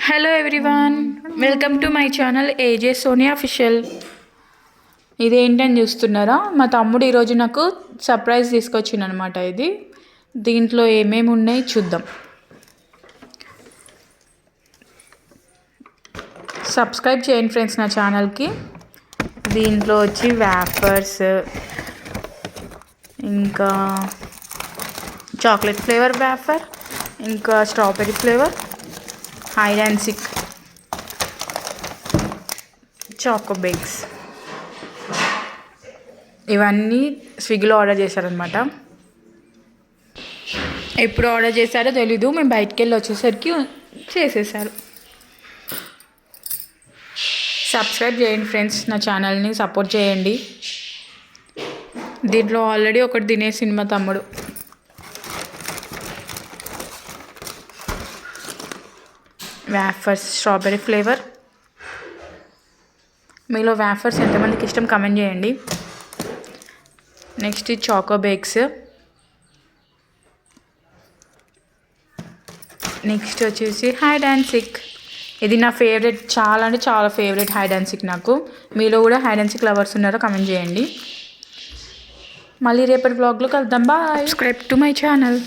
Hello everyone, welcome to my channel AJ Sonia official. ఇదేంటని చూస్తున్నారా? మా తమ్ముడు ఈరోజు నాకు సర్ప్రైజ్ తీసుకొచ్చిందనమాట. దీంట్లో ఏమేమి ఉన్నాయి చూద్దాం. సబ్స్క్రైబ్ చేయండి ఫ్రెండ్స్ నా ఛానల్కి. దీంట్లో వచ్చి వ్యాఫర్స్, ఇంకా చాక్లెట్ ఫ్లేవర్ వ్యాఫర్, ఇంకా strawberry flavour, hide and seek choco bakes, ఇవన్నీ స్విగ్గీలో ఆర్డర్ చేశారనమాట. ఎప్పుడు ఆర్డర్ చేశారో తెలీదు, మేము బయటికి వెళ్ళి వచ్చేసరికి చేసేసారు. సబ్స్క్రైబ్ చేయండి ఫ్రెండ్స్, నా ఛానల్ని సపోర్ట్ చేయండి. దీంట్లో ఆల్రెడీ ఒకటి తినేసింది మా తమ్ముడు. Wafers strawberry flavour. మీలో వ్యాఫర్స్ ఎంతమందికి ఇష్టం కమెంట్ చేయండి. Next choco bakes. నెక్స్ట్ వచ్చేసి హైడ్ అండ్ సిక్. ఇది నా ఫేవరెట్, చాలా అంటే చాలా ఫేవరెట్ హైడ్ అండ్ సిక్ నాకు. మీలో కూడా హైడ్ అండ్ సిక్ లవర్స్ ఉన్నారో కమెంట్ చేయండి. మళ్ళీ రేపటి వ్లాగ్లో కలుద్దాం. Bye. Subscribe to my channel.